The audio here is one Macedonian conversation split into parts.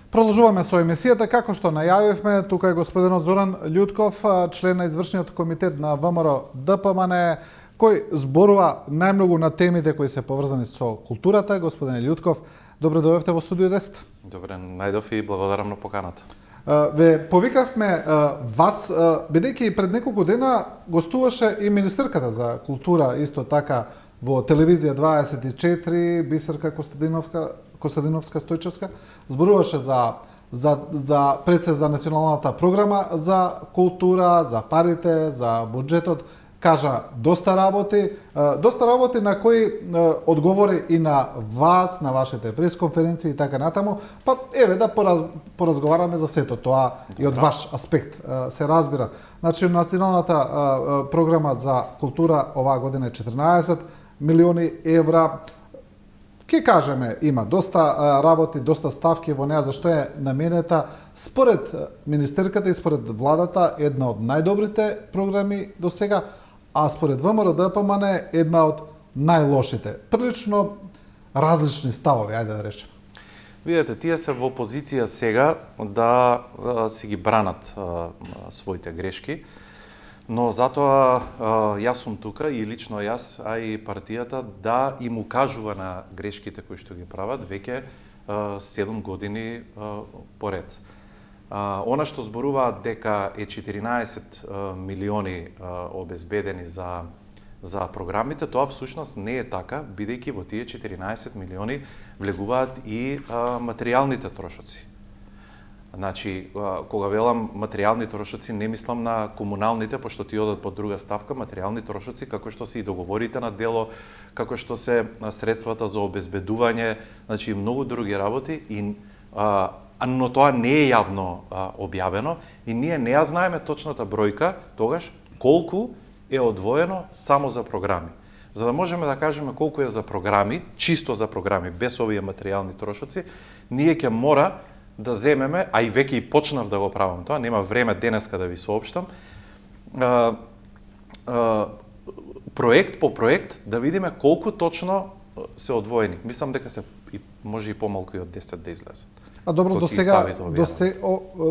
Продолжуваме со емисијата, како што најавивме, тука е господинот Зоран Љутков, член на извршниот комитет на ВМРО ДПМН, кој зборува најмногу на темите кои се поврзани со културата. Господине Љутков, добро дојдовте во студио 10. Добре, најдов и благодарам на поканата. Ве повикавме вас, бидејќи пред неколку дена гостуваше и министерката за култура, исто така во телевизија 24, Бисерка Костадиновска Стојчевска, зборуваше пред се за националната програма за култура, за парите, за буџетот, кажа доста работи на кои одговори и на вас, на вашите пресконференции и така натаму, па еве да поразговараме за сето тоа и од ваш аспект се разбира. Значи националната програма за култура оваа година е 14 милиони евра. Ке кажеме, има доста работи, доста ставки во неа, зашто е наменета според министерката и според владата една од најдобрите програми до сега, а според ВМРО ДПМН една од најлошите. Прилично различни ставови, ајде да речеме. Видете, тие се во позиција сега да си ги бранат своите грешки, но затоа јас сум тука и лично јас, а и партијата да им укажува на грешките кои што ги прават веќе 7 години поред. Она што зборуваат дека е 14 милиони обезбедени за програмите, тоа всушност не е така, бидејќи во тие 14 милиони влегуваат и материјалните трошоци. Значи, кога велам материјални трошоци, не мислам на комуналните, пошто ти одат под друга ставка, материјални трошоци, како што се и договорите на дело, како што се средствата за обезбедување, значи многу други работи, но тоа не е јавно објавено и ние не ја знаеме точната бројка тогаш колку е одвоено само за програми. За да можеме да кажеме колку е за програми, чисто за програми, без овие материјални трошоци, ние ќе мора да земеме, а и веќе и почнав да го правам тоа, нема време денеска да ви соопштам, проект по проект да видиме колку точно се одвоени. Мислам дека се може и помалку и од 10 да излезат. А добро,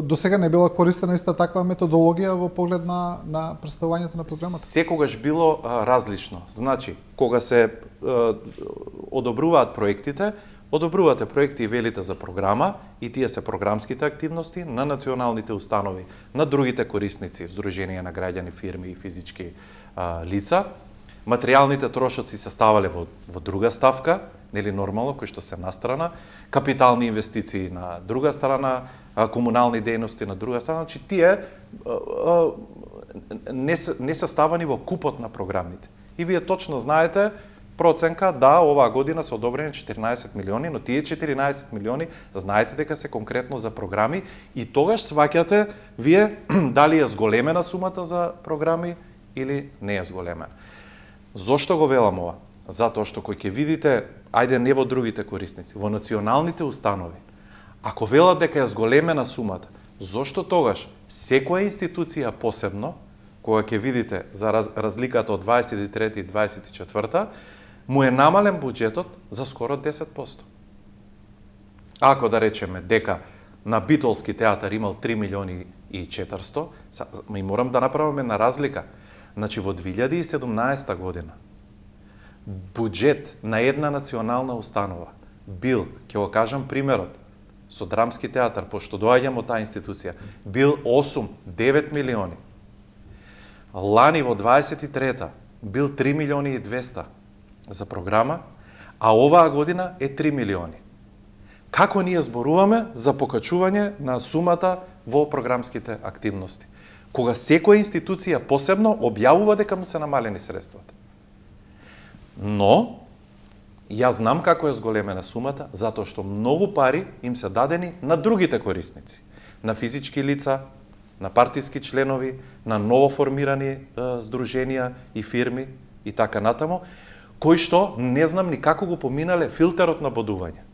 до сега не била користена иста таква методологија во поглед на представувањето на програмата? Секогаш било различно. Значи, кога се одобруваат проектите, одобрувате проекти и велите за програма и тие се програмските активности на националните установи, на другите корисници, Сдружение на граѓани, фирми и физички лица. Материјалните трошоци се ставале во друга ставка, нели нормално, кој што се настрана, капитални инвестиции на друга страна, комунални дејности на друга страна, значи тие не се ставани во купот на програмите. И вие точно знаете проценка, да, оваа година се одобрени 14 милиони, но тие 14 милиони знаете дека се конкретно за програми и тогаш сваќате вие дали е зголемена сумата за програми или не е зголемена. Зошто го велам ова? Затоа што кој ќе видите, ајде не во другите корисници, во националните установи, ако велат дека е зголемена сумата, зошто тогаш секоја институција посебно, кога ќе видите за разликата од 23 и 24, му е намален буџетот за скоро 10%. Ако да речеме дека на Битолски театар имал 3 милиони и 400, ми морам да направиме на разлика. Значи, во 2017 година, буџет на една национална установа бил, ќе го кажам примерот, со Драмски театар, пошто доаѓам од таа институција, бил 8-9 милиони. Лани во 23-та бил 3 милиони и 200 за програма, а оваа година е 3 милиони. Како ние зборуваме за покачување на сумата во програмските активности? Кога секоја институција посебно објавува дека му се намалени средствата. Но, јас знам како е зголемена сумата, затоа што многу пари им се дадени на другите корисници. На физички лица, на партиски членови, на новоформирани здруженија и фирми и така натаму, кои што не знам ни како го поминале филтерот на бодување.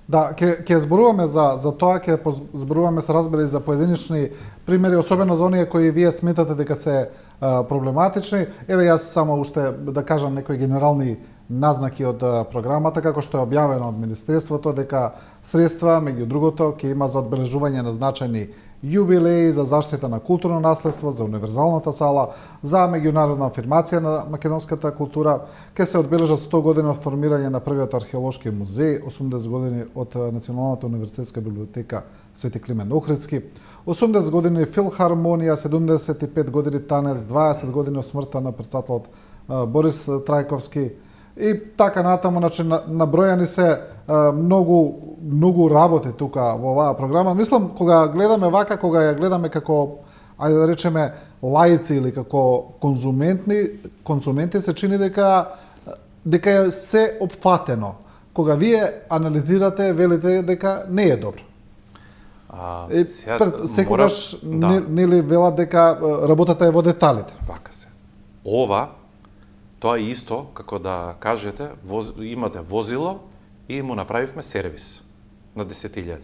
Да, ќе зборуваме за тоа, ќе зборуваме се разбира и за поединични примери, особено за оние кои вие сметате дека се проблематични. Еве јас само уште да кажам некои генерални назнаки од програмата, како што е објавено од Министерството, дека средства, меѓу другото, ќе има за одбележување на значајни јубилеи, за заштита на културно наследство, за универзалната сала, за меѓународна афирмација на македонската култура, ќе се одбележат 100 години од формирање на првиот археолошки музеј, 80 години од Националната универзитетска библиотека Свети Климен Охридски, 80 години филхармонија, 75 години танец, 20 години од смртта на председателот Борис Трајковски и така натаму, значи набројани се многу работи тука во оваа програма. Мислам, кога гледаме вака, кога ја гледаме како, ајде да речеме, лаици или како конзументи, се чини дека е се опфатено. Кога вие анализирате, велите дека не е добро. Секогаш нели велат дека работата е во деталите. Вака се. Ова, тоа е исто како да кажете, имате возило и му направивме сервис на 10.000.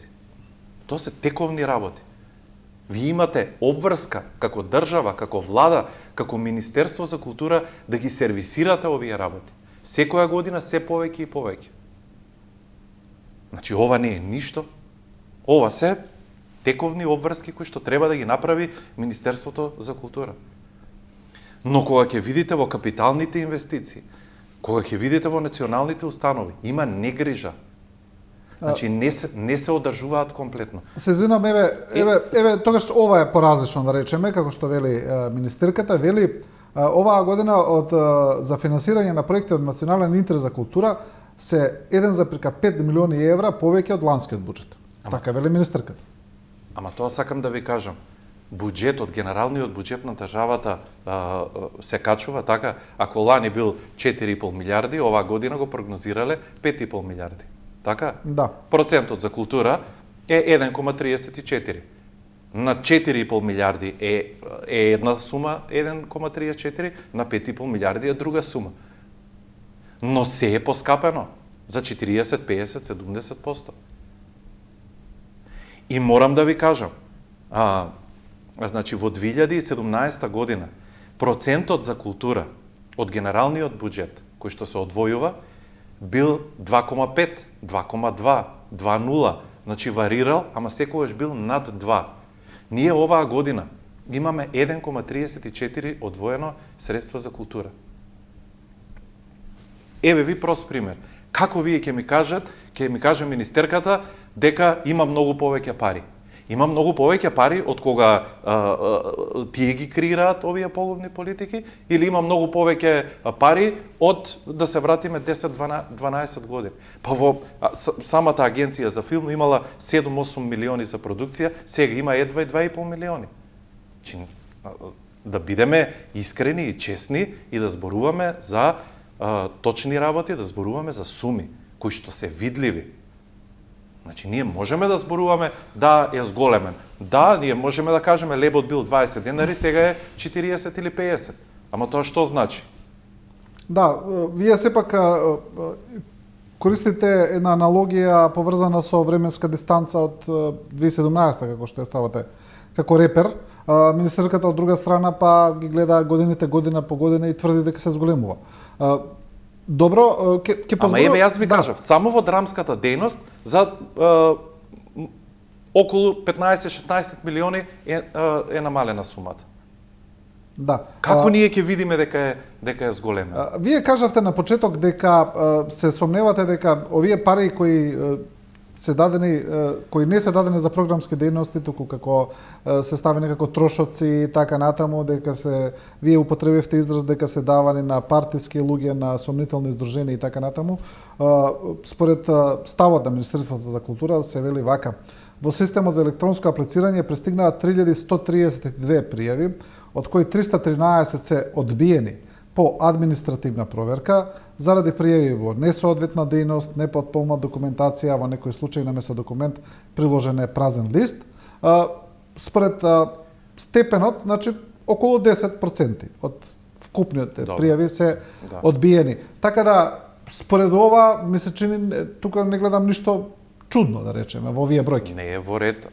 Тоа се тековни работи. Ви имате обврска како држава, како влада, како Министерство за култура да ги сервисирате овие работи. Секоја година се повеќе и повеќе. Значи, ова не е ништо. Ова се тековни обврски кои што треба да ги направи Министерството за култура. Но кога ќе видите во капиталните инвестиции, кога ќе видите во националните установи, има негрижа. Значи не се одржуваат комплетно. Се извинам, еве тогаш ова е поразлично да речеме, како што вели министерката, вели оваа година за финансирање на проекти од национален интерес за култура се 1,5 милиони евра повеќе од ланскиот буџет. Така вели министерката. Ама тоа сакам да ви кажам. Буџетот, генералниот буџет на државата се качува така, ако лани бил 4,5 милиарди, оваа година го прогнозирале 5,5 милиарди. Така? Да. Процентот за култура е 1,34. На 4,5 милиарди е една сума 1,34, на 5,5 милиарди е друга сума. Но се е поскапено за 40, 50, 70%. И морам да ви кажам, значи во 2017 година процентот за култура од генералниот буџет кој што се одвојува бил 2,5, 2,2, 2,0, значи варирал, ама секогаш бил над 2. Ние оваа година имаме 1,34 одвоено средства за култура. Еве ви прост пример. Како вие ќе ми каже министерката дека има многу повеќе пари? Има многу повеќе пари од кога тие ги креираат овие поголовни политики или има многу повеќе пари од да се вратиме 10-12 години. Па во самата агенција за филм имала 7-8 милиони за продукција, сега има едва 2,5 милиони. Да бидеме искрени и честни и да зборуваме за точни работи, да зборуваме за суми кои што се видливи. Значи, ние можеме да зборуваме да е зголемен. Да, ние можеме да кажеме лебот бил 20 денари, сега е 40 или 50. Ама тоа што значи? Да, вие сепак користите една аналогија поврзана со временска дистанца од 2017, како што ја ставате како репер. Министерката од друга страна па ги гледа годините година по година и тврди дека се зголемува. Добро, ќе позборувам. Ама еве јас ви кажав, само во драмската дејност за околу 15-16 милиони е намалена сумата. Да. Како ние ќе видиме дека е зголемена? Вие кажавте на почеток дека се сомневате дека овие пари кои се дадени, кои не се дадени за програмски дејности, туку како се ставени како трошоци и така натаму, дека вие употребивте израз дека се давани на партиски луѓе, на сомнителни издруженија и така натаму. Според ставот на Министерството за култура се вели вака: во системот за електронско аплицирање пристигнаа 3132 пријави, од кои 313 се одбиени по административна проверка, заради пријави во несоодветна дејност, непотполна документација, во некој случај наместо документ приложен е празен лист. Според степенот, значи, околу 10% од вкупните пријави се одбиени. Така да, според ова, ми се чини, тука не гледам ништо чудно, да речеме, во овие бројки. Не е во ред,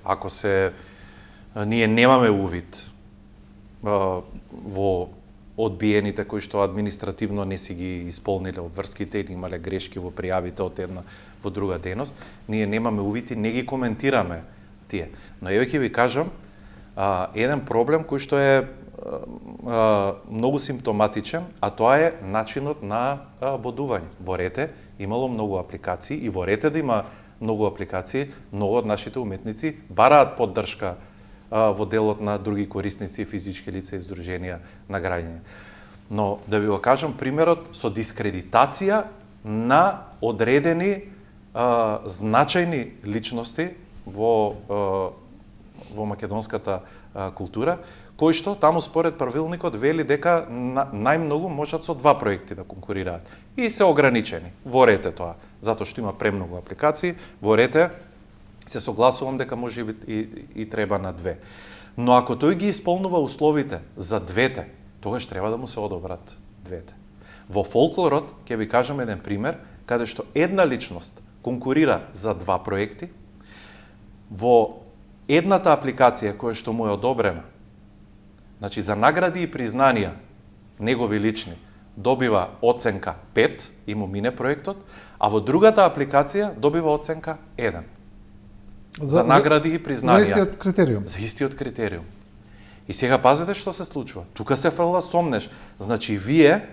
ние немаме увид во одбиените кои што административно не си ги исполниле обврските или имале грешки во пријавите од една во друга дејност, ние немаме увид и не ги коментираме тие. Но еве ќе ви кажам еден проблем кој што е многу симптоматичен, а тоа е начинот на бодување. Во Рете имало многу апликации и во Рете да има многу апликации, многу од нашите уметници бараат поддршка во делот на други корисници, физички лица и здруженија на граѓање. Но да ви го кажам примерот со дискредитација на одредени значајни личности во македонската култура, кои што таму според правилникот вели дека најмногу можат со 2 проекти да конкурираат. И се ограничени. Во Рете тоа, затоа што има премногу апликации, во Рете се согласувам дека може и треба на 2. Но ако тој ги исполнува условите за двете, тогаш треба да му се одобрат двете. Во фолклорот ќе ви кажам еден пример каде што една личност конкурира за 2 проекти, во едната апликација која што му е одобрена, значи за награди и признанија негови лични, добива оценка 5 и му мине проектот, а во другата апликација добива оценка 1. За награди и признанија. За истиот критериум. За истиот критериум. И сега пазете што се случува. Тука се фрла сомнеш. Значи вие,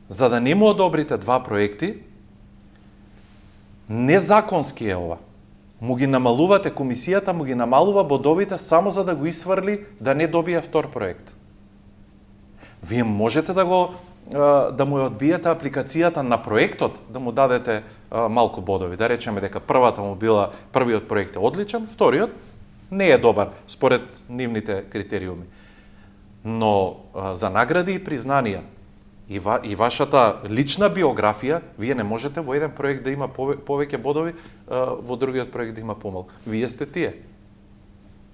за да не му одобрите 2 проекти, незаконски е ова. Му ги намалувате, комисијата му ги намалува бодовите само за да го исврли да не добие втор проект. Вие можете да му одбиете апликацијата на проектот, да му дадете малку бодови. Да речеме дека првиот проект е одличен, вториот не е добар според нивните критериуми. Но за награди и признанија и вашата лична биографија, вие не можете во еден проект да има повеќе бодови, во другиот проект да има помалку. Вие сте тие.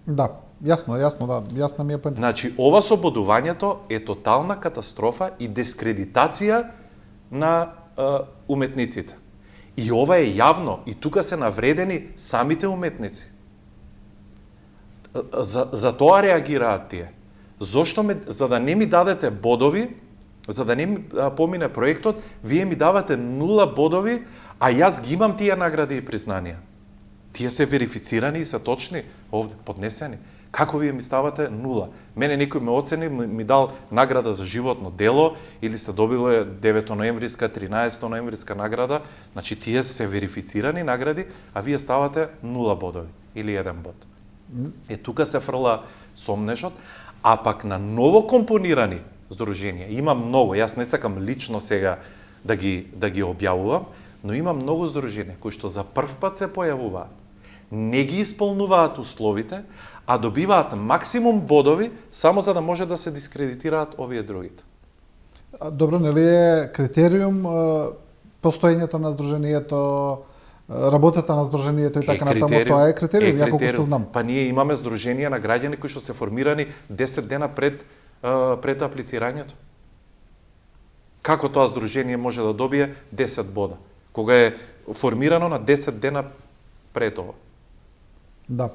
Да, јасна ми е поента. Значи, ова со бодувањето е тотална катастрофа и дискредитација на уметниците. И ова е јавно, и тука се навредени самите уметници. За тоа реагираат тие. За да не ми дадете бодови, за да не ми помине проектот, вие ми давате 0 бодови, а јас ги имам тие награди и признанија. Тие се верифицирани и се точни, овде, поднесени. Како вие ми ставате 0? Мене некој ме оцени, ми дал награда за животно дело, или сте добиле 9 ноемвриска, 13 ноемвриска награда, значи тие се верифицирани награди, а вие ставате 0 бодови, или 1 бод. Тука се фрла сомнешот, а пак на ново компонирани здруженија, има многу, јас не сакам лично сега да ги објавувам, но има многу здруженија кои што за прв пат се појавуваат, не ги исполнуваат условите, а добиваат максимум бодови само за да може да се дискредитираат овие другите. Добро, нели е критериум постоењето на здружението, работата на здружението и така натаму, тоа е критериум, ја колку што знам. Па ние имаме здруженија на граѓани кои што се формирани 10 дена пред аплицирањето. Како тоа здружение може да добие 10 бода, кога е формирано на 10 дена пред ова? Да.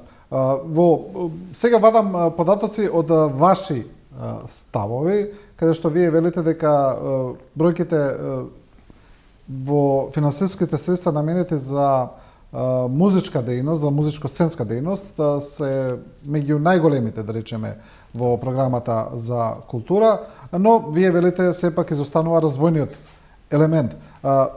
Сега вадам податоци од ваши ставови, каде што вие велите дека бројките во финансиските средства наменети за музичка дејност, за музичко-сценска дејност, се меѓу најголемите, да речеме, во програмата за култура, но вие велите сепак изостанува развојниот елемент.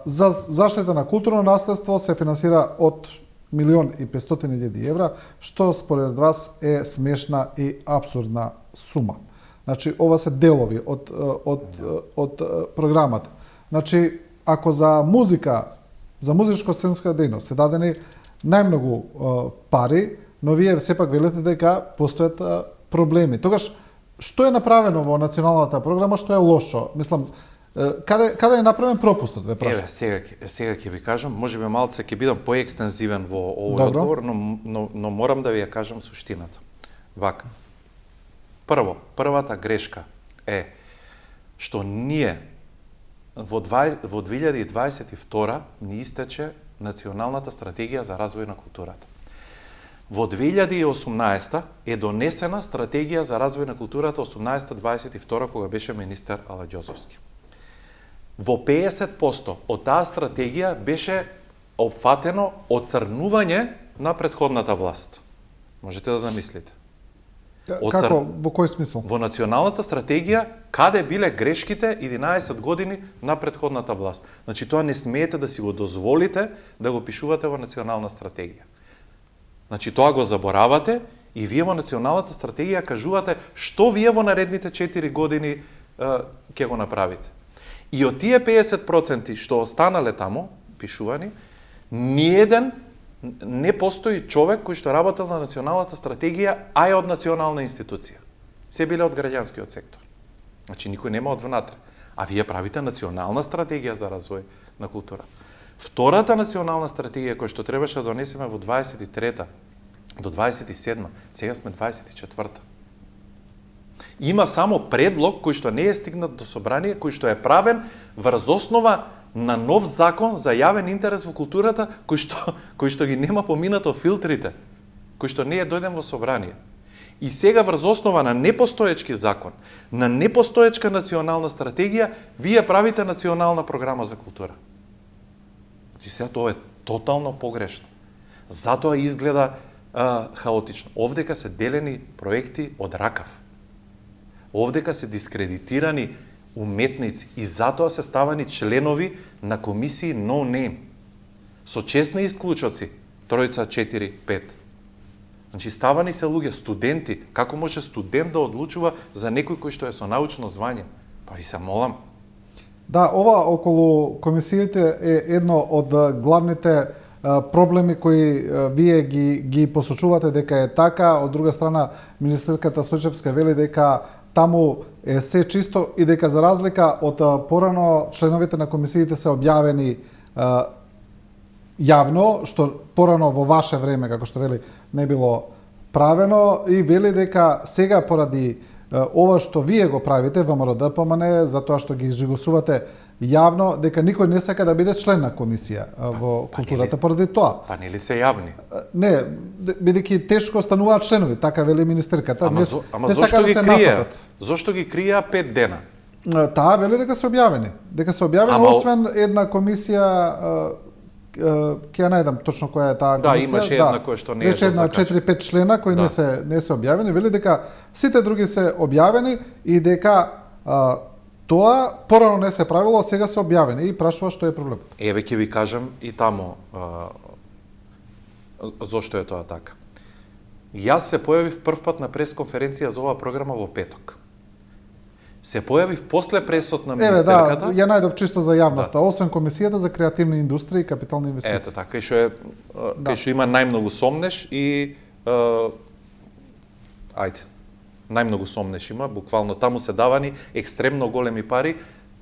За заштита на културно наследство се финансира од 1.500.000 евра, што според вас е смешна и абсурдна сума. Значи, ова се делови од програмата. Значи, ако за музика, за музичко-сценска дејност се дадени најмногу пари, но вие сепак велите дека постојат проблеми. Тогаш, што е направено во националната програма, што е лошо? Мислам, каде е направен пропустот, ве прашам? Сега ќе ви кажам, можеби малце ќе бидам поекстензивен во овој одговор, но морам да ви ја кажам суштината. Вака. Првата грешка е што ние во 2022 ни истече Националната стратегија за развој на културата. Во 2018 е донесена стратегија за развој на културата 18-22 кога беше министер Ала Ѓозовски. Во 50% од таа стратегија беше опфатено оцрнување на претходната власт. Можете да замислите. Како, во кој смисол? Во националната стратегија, каде биле грешките 11 години на претходната власт. Значи, тоа не смеете да си го дозволите да го пишувате во национална стратегија. Значи, тоа го заборавате и вие во националната стратегија кажувате што вие во наредните 4 години ќе го направите. И од тие 50% што останале таму, пишувани, ниеден не постои човек кој што работел на националната стратегија, а е од национална институција. Се биле од граѓанскиот сектор. Значи, никој нема од внатре. А вие правите национална стратегија за развој на културата. Втората национална стратегија која што требаше да донесеме во 23-та до 27-та, сега сме 24-та. Има само предлог кој што не е стигнат до собрание, кој што е правен врз основа на нов закон за јавен интерес во културата, кој што ги нема поминато филтрите, кој што не е дојден во собрание. И сега врз основа на непостоечки закон, на непостоечка национална стратегија, вие правите национална програма за култура. И сега тоа е тотално погрешно. Затоа изгледа хаотично. Овдека се делени проекти од ракав. Овдека се дискредитирани уметници и затоа се ставани членови на комисии no name. Со честни исклучоци, 3, 4, 5. Значи ставани се луѓе, студенти. Како може студент да одлучува за некој кој што е со научно звање? Па ви се молам. Да, ова околу комисиите е едно од главните проблеми кои вие ги посочувате дека е така. Од друга страна, министерката Стојчевска вели дека таму е се чисто и дека за разлика од порано членовите на комисиите се објавени јавно, што порано во ваше време, како што вели, не било правено, и вели дека сега поради ова што вие го правите, ВМРО-ДПМН, затоа што ги изжигосувате јавно, дека никој не сака да биде член на комисија во културата поради тоа. Па нели се јавни? Не, бидејќи тешко стануваат членови, така вели министерката. Ама не зошто сака ги да се кријат? нафатат. Зошто ги крија 5 дена? Таа вели дека се објавени. Дека се објавени, освен една комисија, ќе ја најдам точно која е таа комисија. Да, имаше една која што не е. Рече една 4-5 члена кои не се објавени, вели дека сите други се објавени и дека тоа порано не се правило, а сега се објавени и прашува што е проблемот. Еве ќе ви кажам и таму зошто е тоа така. Јас се појавив првпат на пресконференција за оваа програма во петок. Се појавив после пресот на министерката. Еве, да, ја најдов чисто за јавноста, освен комисијата за креативни индустрии и капитални инвестиции. Ето така, кај што има најмногу сомнеш и најмногу сомнеш има, буквално таму се давани екстремно големи пари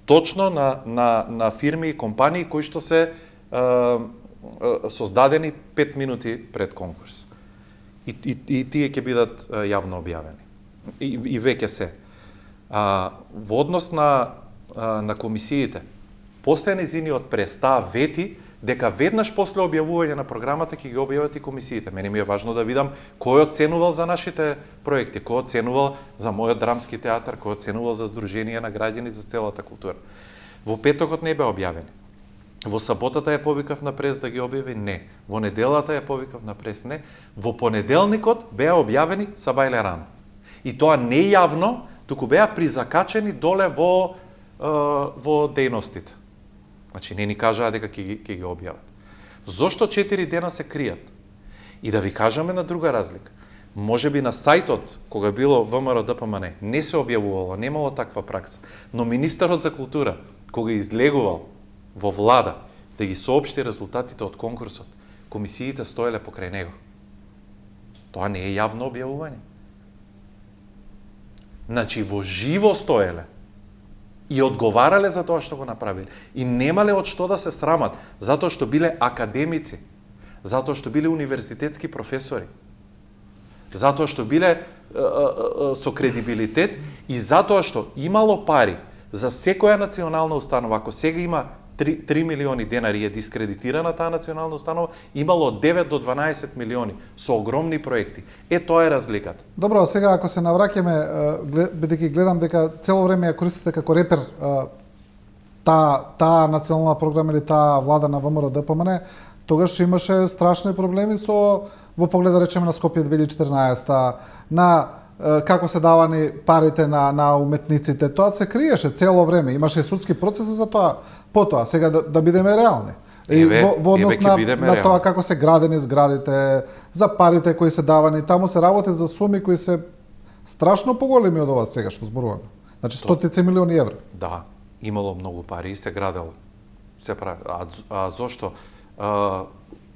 точно на фирми и компании кои што се создадени 5 минути пред конкурс. И тие ќе бидат јавно објавени. И веќе се. Во однос на комисиите, после низиниот прес, таа вети дека веднаш после објавување на програмата ќе ги објават и комисиите. Мене ми е важно да видам кој оценувал за нашите проекти, кој оценувал за мојот драмски театар, кој оценувал за Сдружение на граѓани за целата култура. Во петокот не беа објавени. Во саботата ја повикав на прес да ги објави? Не. Во неделата ја повикав на прес? Не. Во понеделникот беа објавени са бајле рано. И тоа не јавно, туку беа призакачени доле во дејностите. Значи, не ни кажаа дека ќе ги објават. Зошто 4 дена се кријат? И да ви кажаме на друга разлика. Може би на сајтот, кога било ВМРО-ДПМН, не се објавувало, немало таква пракса. Но министерот за култура, кога излегувал во влада да ги соопшти резултатите од конкурсот, комисиите стоеле покрај него. Тоа не е јавно објавување. Значи, во живо стоеле и одговарале за тоа што го направиле. И немале од што да се срамат, затоа што биле академици, затоа што биле универзитетски професори, затоа што биле со кредибилитет и затоа што имало пари за секоја национална установа. Ако сега има 3 милиони денари е дискредитирана таа национална установа, имало 9 до 12 милиони со огромни проекти. Тоа е разликата. Добро, сега ако се навраќаме, бидејќи гледам дека цело време ја користите како репер таа национална програма или таа влада на ВМРО ДПМН, тогаш имаше страшни проблеми во поглед да речеме на Скопје 2014, на како се давани парите на уметниците. Тоа се криеше цело време. Имаше судски процеси за тоа. Потоа, сега да бидеме реални. Во однос на тоа како се градени зградите, за парите кои се давани, таму се работи за суми кои се страшно поголеми од ова сега што зборуваме. Значи стотици милиони евра. Да, имало многу пари и се градело. Се прави. А зошто?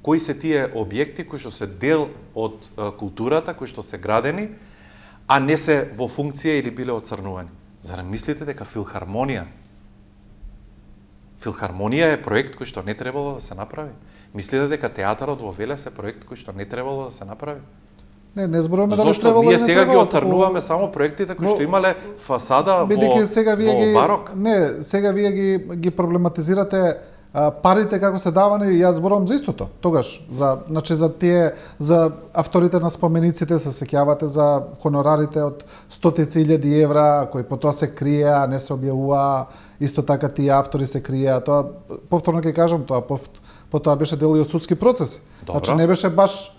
Кои се тие објекти кои што се дел од културата, кои што се градени, а не се во функција или биле оцрнувани? Зарем мислите дека Филхармонија е проект кој што не требало да се направи? Мислите дека театарот во Велес е проект кој што не требало да се направи? Не зборуваме дали Зошто требало ние или не сега ги требало. оцрнуваме само проектите кои што имале фасада во барок? Не, сега вие ги проблематизирате парите како се давани, јас зборувам за истото. Тогаш за авторите на спомениците се сеќавате за хонорарите од стотици илјади евра кои потоа се криеа, не се објавува, исто така тие автори се криеа. Тоа повторно ќе кажам, потоа беше дел и од судски процеси. Добро. Значи не беше баш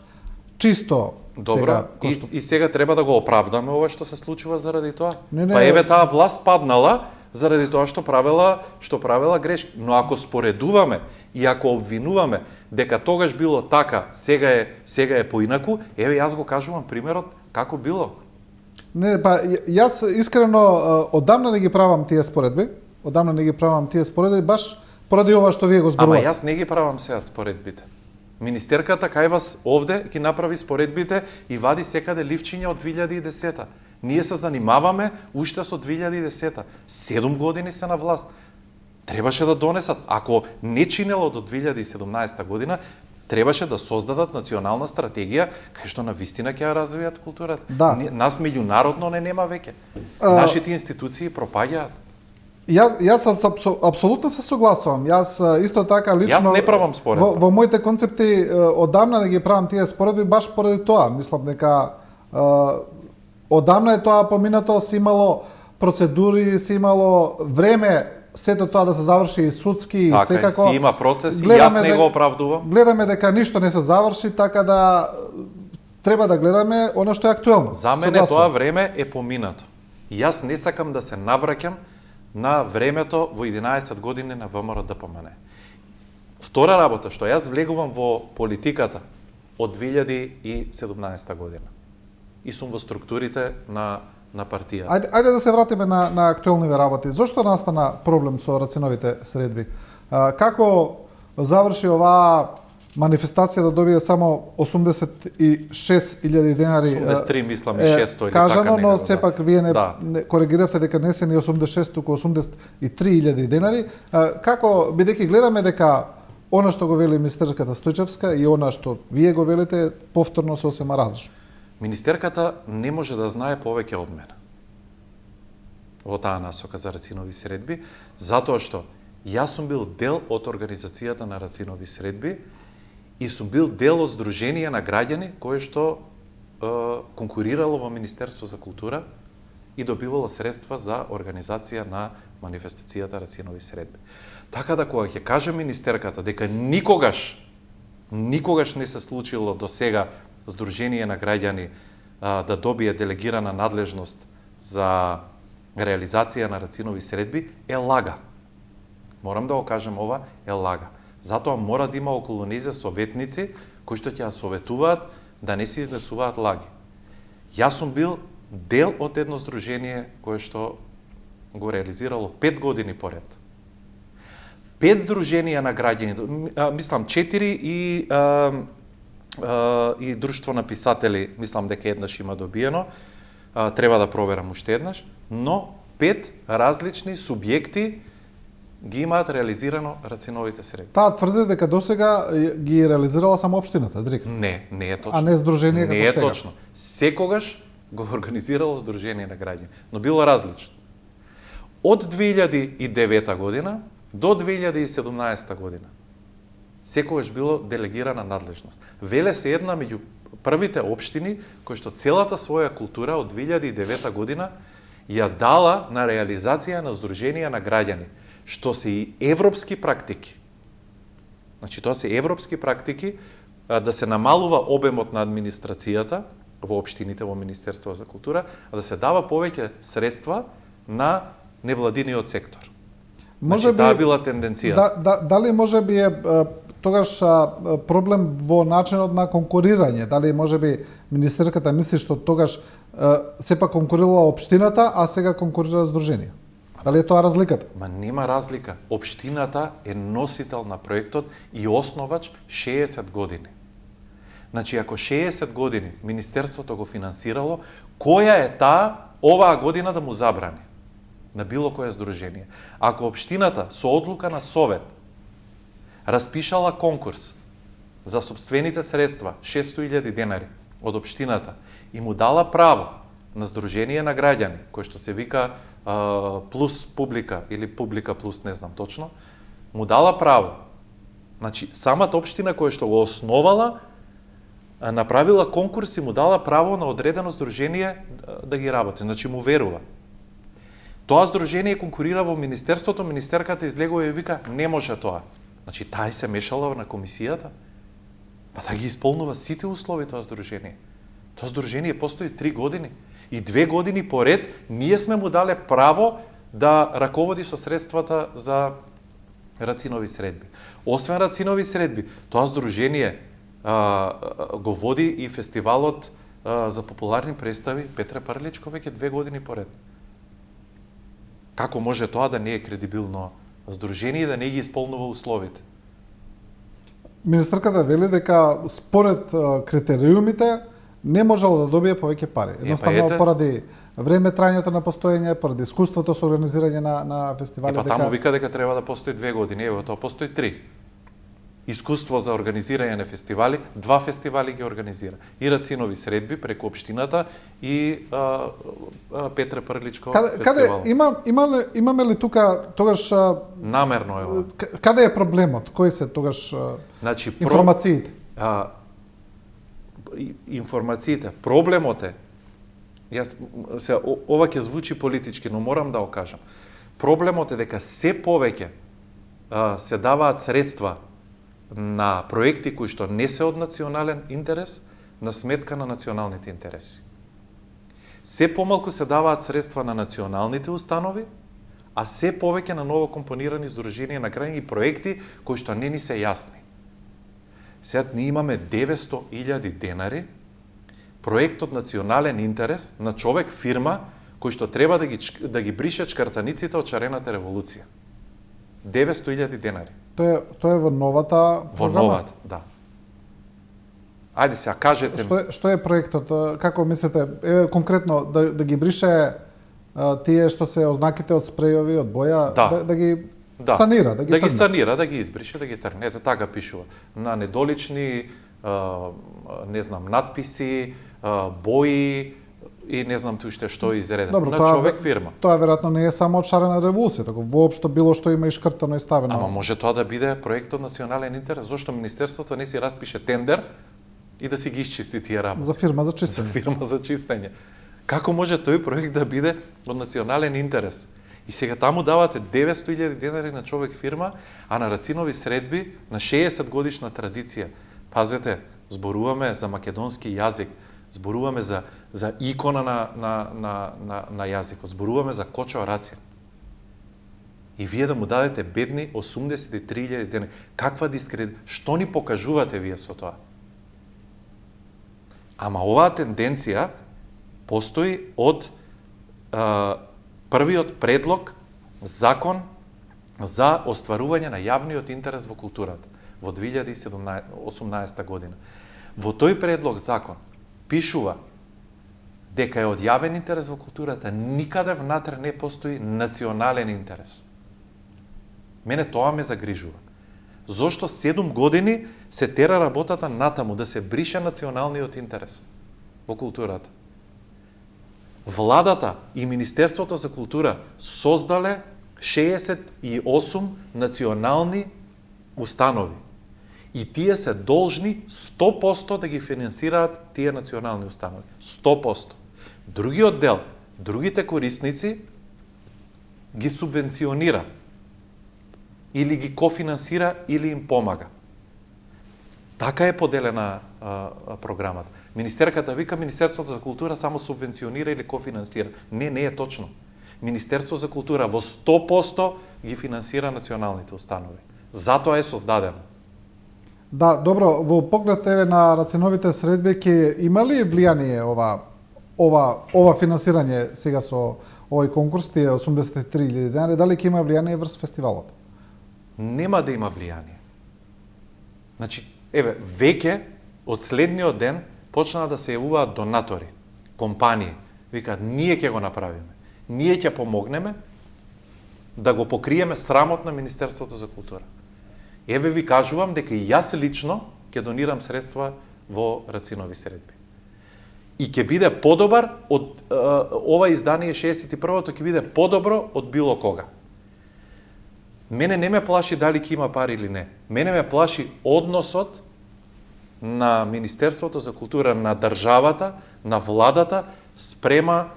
чисто. Добро, и сега треба да го оправдаме ова што се случува заради тоа. Не. Па еве таа власт паднала заради тоа што правела грешки. Но ако споредуваме и ако обвинуваме дека тогаш било така, сега е поинаку, еве јас го кажувам примерот како било. Не, па јас искрено одамна не ги правам тие споредби. Баш поради ова што вие го зборувате. Ама јас не ги правам сега споредбите. Министерката кај вас овде ги направи споредбите и вади секаде ливчиња од 2010-та. Ние се занимаваме уште со 2010-та. 7 години се на власт. Требаше да донесат. Ако не чинело до 2017 година, требаше да создадат национална стратегија кај што навистина ќе ја развијат културата. Да. Нас меѓународно не нема веќе. Нашите институции пропаѓаат. Јас апсолутно се согласувам. Јас исто така лично Јас не правам споредба. Во моите концепти одамна не ги правам тие споредби баш поради тоа. Мислам дека одамна е тоа поминато, се имало процедури, се имало време сето тоа да се заврши и судски и секако. Си има процес и јас не го оправдувам. Гледаме дека ништо не се заврши, така да треба да гледаме она што е актуелно. За мене тоа време е поминато. Јас не сакам да се навраќам на времето во 11 години на ВМРО ДПМН. Втора работа, што јас влегувам во политиката од 2017 година. И сум во структурите на партијата. Ајде да се вратиме на актуелниве работи. Зошто настана проблем со рациновите средби? Како заврши оваа манифестација да добие само 86.000 денари? 83 мислам и 600 или кажано, така но сепак вие не коригиравте дека не се ни 86, туку 83.000 денари. Како, бидејќи гледаме дека она што го вели министерката Стојчевска и она што вие го велите повторно сосема различно. Министерката не може да знае повеќе од мене во таа насока за рацинови средби, затоа што јас сум бил дел од организацијата на рацинови средби и сум бил дел од Сдружение на граѓани кое што конкурирало во Министерство за култура и добивало средства за организација на манифестацијата рацинови средби. Така да кога ќе каже министерката дека никогаш не се случило до сега Сдружение на граѓани да добие делегирана надлежност за реализација на рацинови средби, е лага. Морам да го кажем, ова е лага. Затоа мора да има околу нејзе советници кои што ќе ја советуваат да не се изнесуваат лаги. Јас сум бил дел од едно сдружение кое што го реализирало 5 години поред. 5 сдруженија на граѓани, мислам 4 и Друштво на писатели, мислам дека еднаш има добиено, треба да проверам уште еднаш, но 5 различни субјекти ги имаат реализирано рациновите средби. Таа тврди дека досега ги реализирала само општината, директно. Не е точно. А не сдружение како сега. Не е точно. Секогаш го организирало Сдружение на граѓани, но било различно. Од 2009 година до 2017 година секогаш било делегирана надлежност. Велес е една меѓу првите општини кои што целата своја култура од 2009 година ја дала на реализација на здруженија на граѓани, што се и европски практики. Значи, тоа се европски практики, да се намалува обемот на администрацијата во општините, во Министерство за култура, а да се дава повеќе средства на невладиниот сектор. Може значи, таа била тенденцијата. Дали може би е тогаш проблем во начинот на конкурирање? Дали може би министерката мисли што тогаш сепак конкурирала општината, а сега конкурира здружение? Дали е тоа разликата? Ма нема разлика. Општината е носител на проектот и основач 60 години. Значи, ако 60 години Министерството го финансирало, која е таа оваа година да му забрани на било кое здружение? Ако општината со одлука на совет распишала конкурс за собствените средства 600.000 денари од општината и му дала право на здружение на граѓани, кој што се вика плюс публика или публика плюс, не знам точно, му дала право. Значи, самата општина која што го основала, направила конкурс и му дала право на одредено здружение да ги работи. Значи, му верува. Тоа здружение конкурира во Министерството, министерката излегува и вика, не може тоа. Значи, тај се мешала на комисијата, па да ги исполнува сите услови тоа здружение. Тоа здружение постои 3 години. И 2 години поред ние сме му дале право да раководи со средствата за рацинови средби. Освен рацинови средби, тоа здружение го води и фестивалот за популарни представи Петре Прличко веќе 2 години поред. Како може тоа да не е кредибилно здружение и да не ги исполнува условите? Министерката вели дека според критериумите не можело да добие повеќе пари. Едноставно поради време трајањето на постоење, поради искуството со организирање на фестивали. Па таму вика дека треба да постои 2 години, ево тоа постои 3. Искуство за организирање на фестивали, 2 фестивали ги организира. И рацинови средби преку општината и Петре Прличко фестивал. Имаме ли тука тогаш намерно е ова? Каде е проблемот? Кои се тогаш значи, информациите? Информациите. Проблемот е, ова ќе звучи политички, но морам да го кажам. Проблемот е дека се повеќе се даваат средства на проекти кои што не се од национален интерес на сметка на националните интереси. Се помалку се даваат средства на националните установи, а се повеќе на ново компонирани здруженија на граѓани и проекти кои што не ни се јасни. Сега ние имаме 900.000 денари, проект од национален интерес на човек, фирма, кој што треба да ги брише чкартаниците од шарената револуција. 900.000 денари. Тоа е во новата програма? Во новата, да. Ајде сега, кажете... Што е проектот? Како мислите? Конкретно, да ги брише тие што се ознаките од спрејови, од боја, да ги санира, да ги трне? Да ги санира, да ги избрише, да ги трне. Ете, така пишува. На недолични, не знам, надписи, бои, и не знам ти уште што изреден. Добро, на човек фирма. Тоа веројатно не е само од шарена револуција, тако воопшто било што има ишкртано и ставено. Ама може тоа да биде проект од национален интерес, зошто министерството не си распише тендер и да си ги исчисти тие работи. За фирма за чистење. За фирма за чистење. Како може тој проект да биде од национален интерес? И сега таму давате 900.000 денари на човек фирма, а на рацинови средби на 60 годишна традиција. Пазете, зборуваме за македонски јазик, зборуваме за икона на јазикот, зборуваме за Кочо Рацин. И вие да му дадете бедни 83.000 денари. Каква дискредит? Што ни покажувате вие со тоа? Ама оваа тенденција постои од првиот предлог закон за остварување на јавниот интерес во културата во 2018 година. Во тој предлог закон пишува дека е од јавен интерес во културата, никаде внатре не постои национален интерес. Мене тоа ме загрижува. Зошто 7 години се тера работата натаму да се брише националниот интерес во културата? Владата и Министерството за култура создале 68 национални установи. И тие се должни 100% да ги финансираат тие национални установи. 100%. Другиот дел, другите корисници ги субвенционира или ги кофинансира или им помага. Така е поделена програмата. Министерката вика Министерството за култура само субвенционира или кофинансира. Не е точно. Министерство за култура во 100% ги финансира националните установи. Затоа е создадено. Да, добро, во поглед еве на рациновите средби ќе има ли влијание ова финансирање сега со овој конкурс, тие 83.000 денари, дали ќе има влијание врз фестивалот? Нема да има влијание. Значи, еве, веќе од следниот ден почнаа да се јавуваат донатори, компании. Викаат, ние ќе го направиме. Ние ќе помогнеме да го покриеме срамот на Министерството за култура. Еве ви кажувам дека и јас лично ќе донирам средства во рацинови средби. И ќе биде подобар од ова издание 61-то ќе биде подобро од било кога. Мене не ме плаши дали ќе има пари или не. Мене ме плаши односот на Министерството за култура, на државата, на владата спрема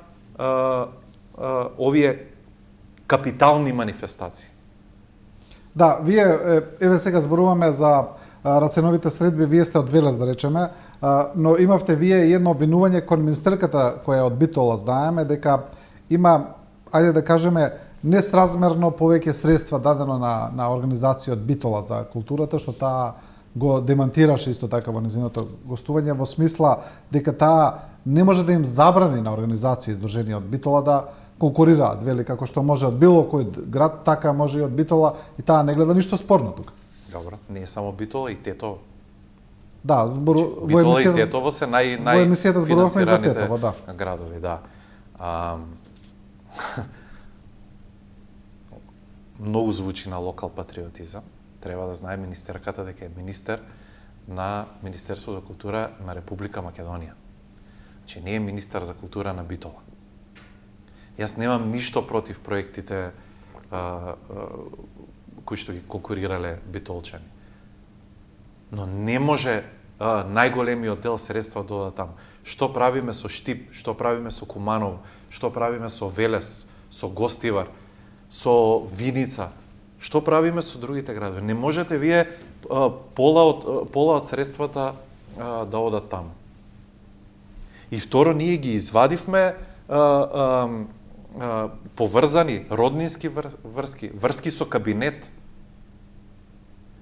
овие капитални манифестации. Да, вие еве сега зборуваме за рациновите средби, вие сте од Велес, да речеме, но имавте вие и едно обвинување кон министерката која е од Битола, знаеме дека има, ајде да кажеме, несразмерно повеќе средства дадено на организација од Битола за културата, што таа го демантираше исто така во незиното гостување, во смисла дека таа не може да им забрани на организации издружени од Битола да конкурираат, вели, како што може од било кој град, така може и од Битола, и таа не гледа ништо спорно тука. Добро, не е само Битола, и Тетово. Да, Битола и Тетово се во емисијата зборувавме и за Тетово, да. Градови, да. Многу звучи на локал патриотизам. Треба да знае министерката дека е министер на Министерство за култура на Република Македонија. Че не е министер за култура на Битола. Јас немам ништо против проектите кои што ги конкурирале битолчани. Но не може најголемиот дел средства да одат таму. Што правиме со Штип, што правиме со Куманово, што правиме со Велес, со Гостивар, со Виница, што правиме со другите градови? Не можете вие пола од средствата да одат таму. И второ, ние ги извадивме поврзани, роднински врски со кабинет.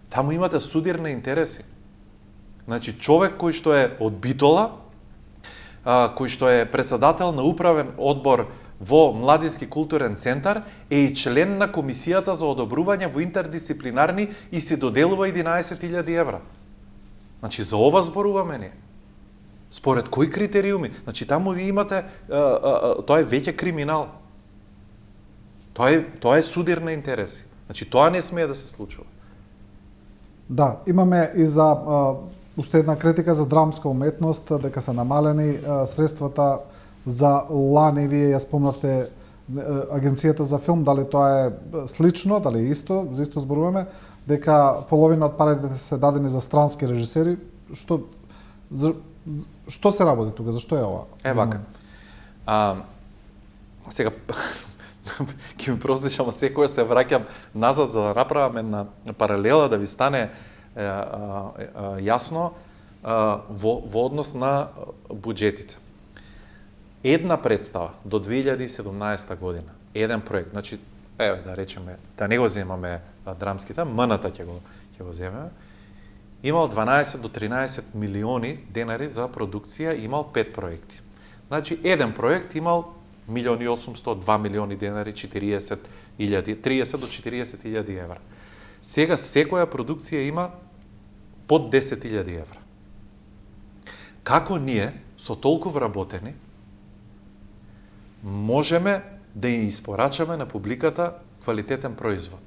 Таму имате судир на интереси. Значи, човек кој што е од Битола, кој што е председател на управен одбор во Младински културен центар, е и член на комисијата за одобрување во интердисциплинарни и се доделува 11.000 евра. Значи, за ова зборуваме ние. Според кои критериуми? Значи, таму ви имате, тоа е веќе криминал. Тоа е судир на интереси. Значи, тоа не смее да се случува. Да, имаме и за уште една критика за драмска уметност, дека се намалени средствата за лани. Вие ја спомнавте Агенцијата за филм, дали тоа е слично, дали е исто, за исто зборуваме, дека половина од парите се дадени за странски режисери. Што се работи тука? Зашто е ова? Вака. Сега ќе ми простиш, ама секоја се враќам назад за да направаме на паралела да ви стане јасно во однос на буџетите. Една представа до 2017 година, еден проект, значи, еве да речеме, да не го земаме драмските, МН-та ќе го земеме, имал 12 до 13 милиони денари за продукција, имал 5 проекти. Значи, еден проект имал 1.800.000, 2 милиони денари, 30 до 40.000 евра. Сега секоја продукција има под 10.000 евра. Како ние, со толку вработени, можеме да ја испорачаме на публиката квалитетен производ?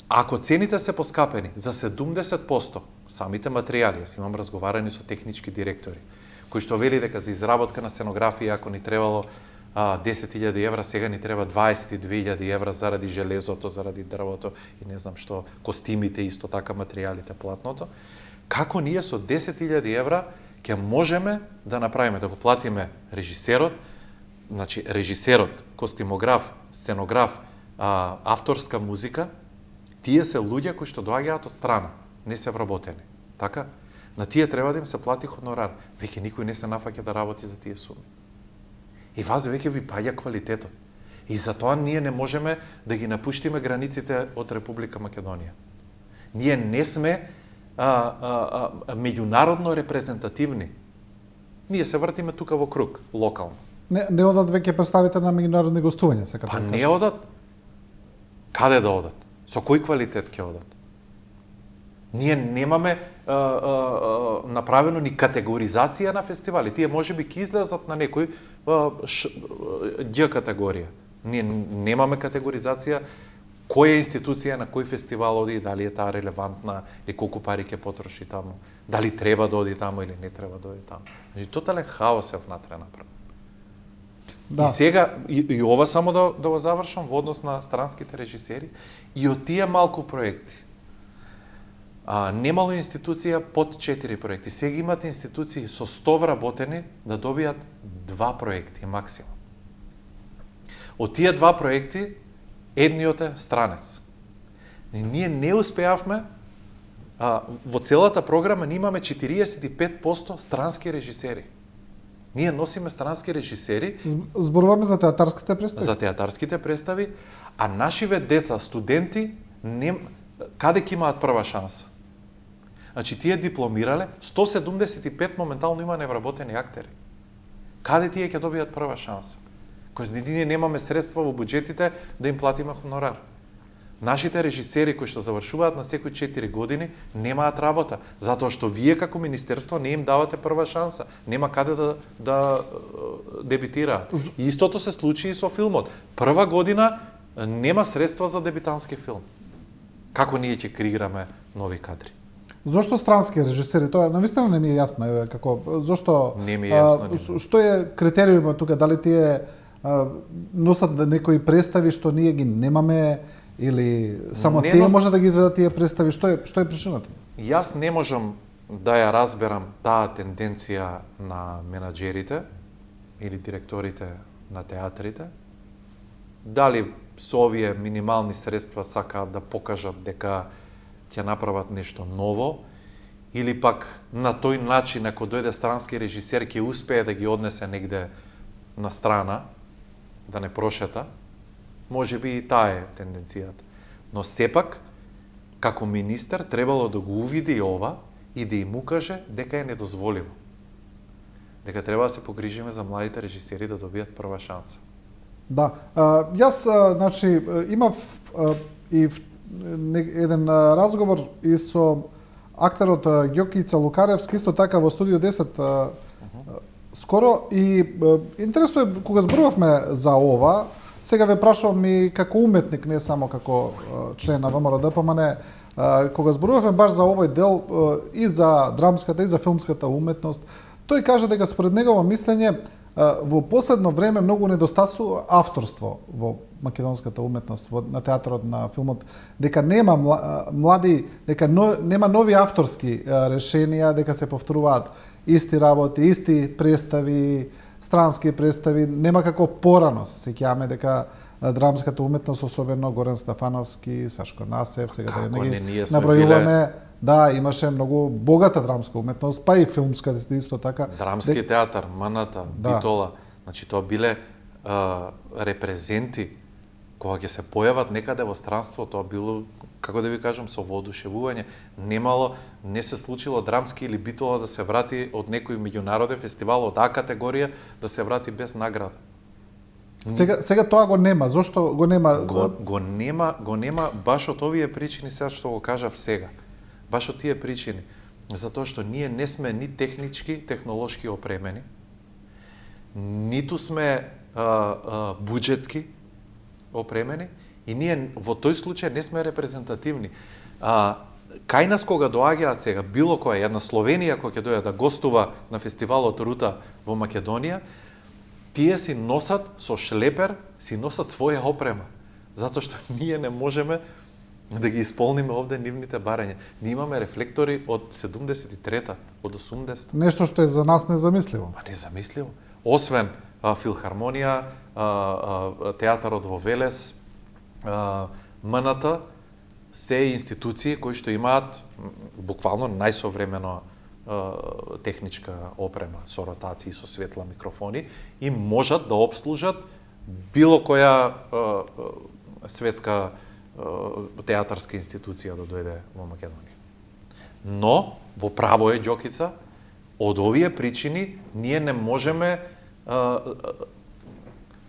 Ако цените се поскапени за 70%, самите материјали, јас имам разговарани со технички директори, кои што вели дека за изработка на сценографија, ако ни требало 10.000 евра, сега ни треба 22.000 евра заради железото, заради дрвото и не знам што, костимите, исто така материјалите, платното. Како ние со 10.000 евра ќе можеме да направиме, да го платиме режисерот, значи режисерот, костимограф, сценограф, авторска музика, тие се луѓе кои што доаѓаат од страна, не се вработени. Така? На тие треба да им се плати хонорар. Веќе никој не се нафаќа да работи за тие суми. И вас веќе ви паѓа квалитетот. И затоа ние не можеме да ги напуштиме границите од Република Македонија. Ние не сме меѓународно репрезентативни. Ние се вртиме тука во круг, локално. Не одат веќе представите на меѓународни гостувања, сакате Па да не кажете? одат. Каде да одат? Со кој квалитет ќе одат? Ние немаме направено ни категоризација на фестивали. Тие можеби ќе излезат на некој Г категорија. Ние немаме категоризација која институција на кој фестивал оди, дали е таа релевантна и колку пари ќе потроши таму, дали треба да оди таму или не треба да оди таму. Значи тотален хаос е внатре направен. Да. И сега, и ова само да го завршам во однос на странските режисери, и од тие малку проекти, немало институција под 4 проекти. Сега имате институции со 100 вработени да добијат 2 проекти максимум. Од тие 2 проекти, едниот е странец. И ние не успеавме, во целата програма ние имаме 45% странски режисери. Ние носиме странски режисери Зборуваме за театарските представи. за театарските представи, а нашиве деца, студенти, каде ќе имаат прва шанса? Значи, тие дипломирале, 175 моментално има невработени актери. Каде тие ќе добијат прва шанса? Кој ние немаме средства во буџетите да им платиме хонорар. Нашите режисери кои што завршуваат на секој 4 години немаат работа, затоа што вие како министерство не им давате прва шанса, нема каде да дебитираат. И истото се случи и со филмот. Прва година нема средства за дебитански филм. Како ние ќе креираме нови кадри? Зошто странски режисери? Тоа навистина не ми е јасно, како зошто Не ми е јасно, што е критериумот тука, дали тие носат некои представи што ние ги немаме или само Не тие може да ги изведат тие представи, што е причината? Јас не можам да ја разберам таа тенденција на менаџерите или директорите на театрите. Дали со овие минимални средства сакаат да покажат дека ќе направат нешто ново, или пак на тој начин, ако дојде странски режисер, ќе успее да ги однесе негде на страна, да не прошета. Може би и таа е тенденцијата. Но сепак, како министер, требало да го увиди ова и да им укаже дека е недозволиво. Дека треба да се погрижиме за младите режисери да добијат прва шанса. Да. Јас, значи, имав еден разговор и со актерот Ѓокица Лукаревски, исто така во студио 10 скоро, и интересно е кога зборувавме за ова, сега ве прашувам и како уметник, не само како член на ВМРО ДПМН, кога зборувавме баш за овој дел и за драмската и за филмската уметност, тој кажа дека според негово мислење во последно време многу недостасува авторство во македонската уметност, на театарот, на филмот, дека нема млади, дека нема нови авторски решенија, дека се повторуваат исти работи, исти представи, странски представи, нема како порано. Сеќаваме дека драмската уметност, особено Горан Стефановски, Сашко Насев, сега да не ги набројуваме, да, имаше многу богата драмска уметност, па и филмска исто така. Драмски театар, Маната, Битола, значи тоа биле репрезенти кога ќе се појават некаде во странство, тоа било, како да ви кажам, со воодушевување. Не се случило Драмски или Битола да се врати од некој меѓународен фестивал од А категорија, да се врати без награда. Сега тоа го нема. Зошто го нема? Го нема баш од овие причини сега што го кажав сега. Баш од тие причини. Затоа што ние не сме ни технички, технолошки опремени, ниту сме буџетски опремени, и ние во тој случај не сме репрезентативни. Кај нас кога доаѓаат сега, било која, една Словенија која ќе дојде да гостува на фестивалот Рута во Македонија, тие си носат со шлепер, си носат своја опрема. Затоа што ние не можеме да ги исполниме овде нивните барања. Ние имаме рефлектори од 73-та, од 80-та. Нешто што е за нас незамисливо. Па незамисливо. Освен филхармонија, театарот во Велес, МНТ, се институции кои што имаат буквално најсовремено техничка опрема со ротации, со светла микрофони и можат да обслужат било која светска театарска институција да дојде во Македонија. Но, во право е Ѓокица, од овие причини ние не можеме,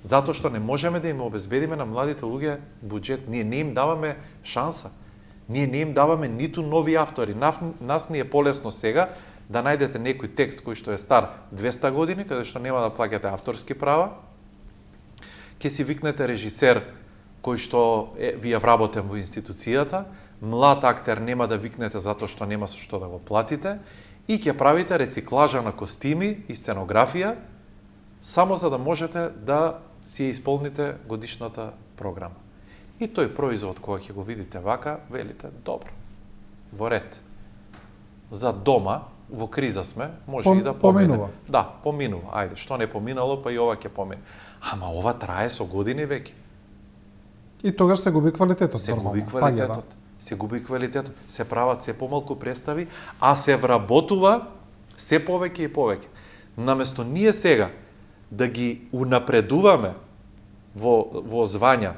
затоа што не можеме да им обезбедиме на младите луѓе буџет, ние не им даваме шанса. Ние не им даваме ниту нови автори. Нас ни е полесно сега да најдете некој текст кој што е стар 200 години, каде што нема да плаќате авторски права, ќе си викнете режисер кој што ви е вработен во институцијата, млад актер нема да викнете затоа што нема со што да го платите и ќе правите рециклажа на костими и сценографија само за да можете да си исполните годишната програма. И тој производ кога ќе го видите вака, велите добро. Во ред. За дома, во криза сме, може и да поминува. Да, поминува. Ајде, што не поминало, па и ова ќе помине. Ама ова трае со години веќе. И тогаш се губи квалитетот. Се губи квалитетот. Се губи квалитетот. Се прават се помалку представи, а се вработува се повеќе и повеќе. Наместо ние сега да ги унапредуваме во звања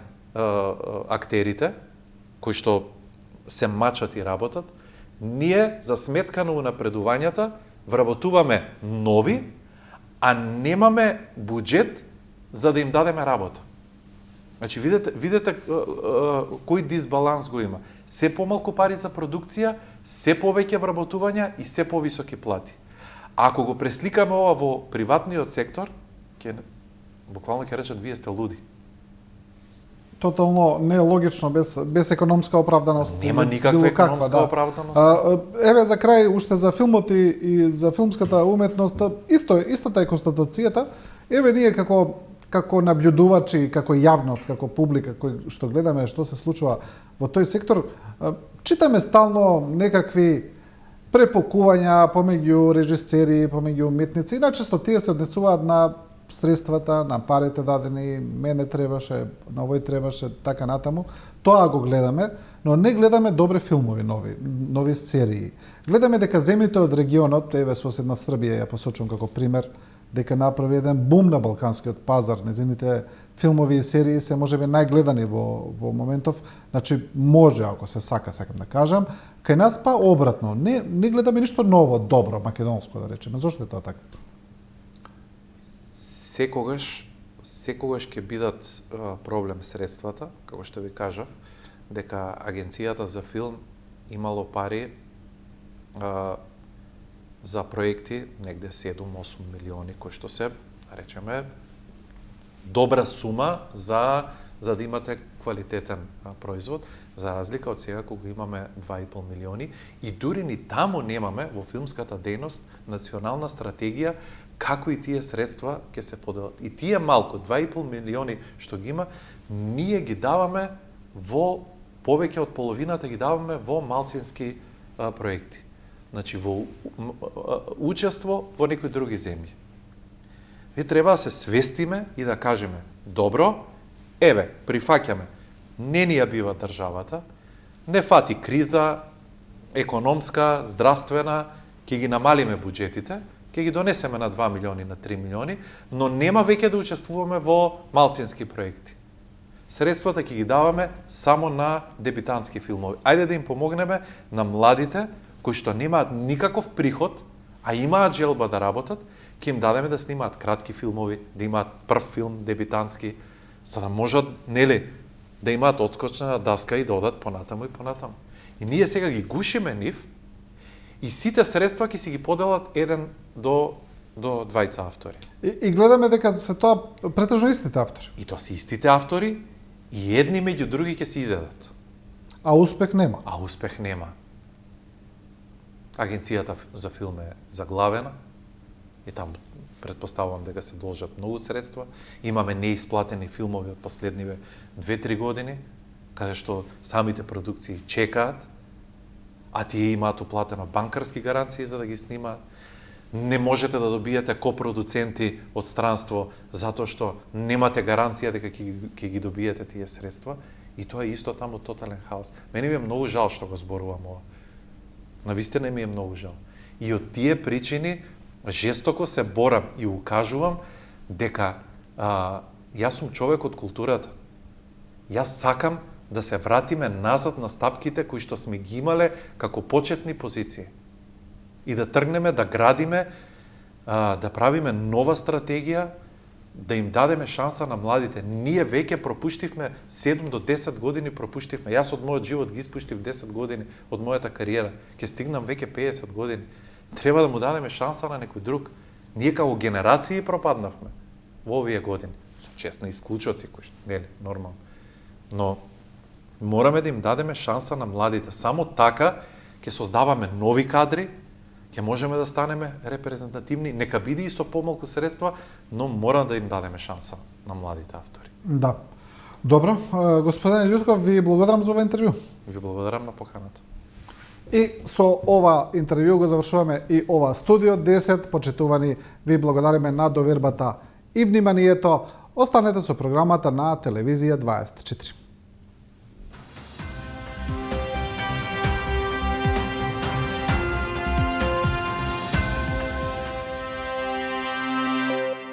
актерите, кои што се мачат и работат, ние за сметка на унапредувањата вработуваме нови, а немаме буџет за да им дадеме работа. Значи, видете кој дисбаланс го има. Се помалку пари за продукција, се повеќе вработувања и се повисоки плати. А ако го пресликаме ова во приватниот сектор, буквално ќе речат, вие сте луди. Тотално не е логично, без економска оправданост. Нема никаква економска оправданост. Еве за крај, уште за филмот и за филмската уметност, истата е констатацијата. Еве ние како наблюдувачи, како јавност, како публика кој што гледаме што се случува во тој сектор, читаме стално некакви препокувања помеѓу режисери, помеѓу уметници, и најчесто тие се однесуваат на средствата, на парите дадени, мене требаше, на овој требаше, така натаму. Тоа го гледаме, но не гледаме добри филмови, нови серии. Гледаме дека земјите од регионот, еве соседна Србија ја посочувам како пример, дека направи еден бум на балканскиот пазар. Незините филмови и серии се можеби најгледани во моментов. Значи, може, ако се сакам да кажам, кај нас па обратно. Не гледаме ништо ново, добро, македонско, да речеме. Зошто е тоа така? Секогаш ќе бидат проблем средствата, како што ви кажав, дека агенцијата за филм имало пари за проекти, негде 7-8 милиони, кои што се, речеме, добра сума за да имате квалитетен производ, за разлика од сега кога имаме 2,5 милиони и дури ни таму немаме во филмската дејност национална стратегија како и тие средства ќе се поделат. И тие малку, 2,5 милиони што ги има, ние ги даваме во повеќе од половината ги даваме во малцински проекти. Значи, во учество во некои други земји. Ви треба да се свестиме и да кажеме, добро, еве, прифаќаме, не ни ја бива државата, не фати криза, економска, здравствена, ќе ги намалиме буџетите, ќе ги донесеме на 2 милиони, на 3 милиони, но нема веќе да учествуваме во малцински проекти. Средствата ќе ги даваме само на дебитантски филмови. Ајде да им помогнеме на младите, кои што немаат никаков приход, а имаат желба да работат, ќе им дадеме да снимаат кратки филмови, да имаат прв филм дебитантски, за да можат, нели, да имаат одскочна даска и да одат понатаму и понатаму. И ние сега ги гушиме нив и сите средства ќе си ги поделат еден до двајца автори. И гледаме дека се тоа претежно истите автори. И тоа се истите автори и едни меѓу други ќе се изедат. А успех нема. Агенцијата за филм е заглавена и таму Предпоставувам дека се должат многу средства. Имаме неисплатени филмови од последниве 2-3 години, каде што самите продукции чекаат, а тие имаат уплатено банкарски гаранции за да ги снимаат. Не можете да добиете копродуценти од странство затоа што немате гаранција дека ќе ги добиете тие средства, и тоа е исто таму тотален хаос. Мене ми е многу жал што го зборувам ова. Навистина ми е многу жал. И од тие причини жестоко се борам и укажувам дека јас сум човек од културата. Јас сакам да се вратиме назад на стапките кои што сме ги имале како почетни позиции. И да тргнеме, да градиме, да правиме нова стратегија, да им дадеме шанса на младите. Ние веќе пропуштивме 7 до 10 години пропуштивме. Јас од мојот живот ги испуштив 10 години од мојата кариера. Ќе стигнам веќе 50 години. Треба да му дадеме шанса на некој друг. Ние како генерации пропаднавме во овие години. Со честни исклучоци кои што, нели, нормално. Но мораме да им дадеме шанса на младите. Само така ќе создаваме нови кадри, ќе можеме да станеме репрезентативни, нека биде и со помалку средства, но мора да им дадеме шанса на младите автори. Да. Добро, господине Љутков, ви благодарам за ова интервју. Ви благодарам на поканата. И со ова интервју го завршуваме и ова студио 10. Почитувани, ви благодариме на довербата и вниманието. Останете со програмата на телевизија 24.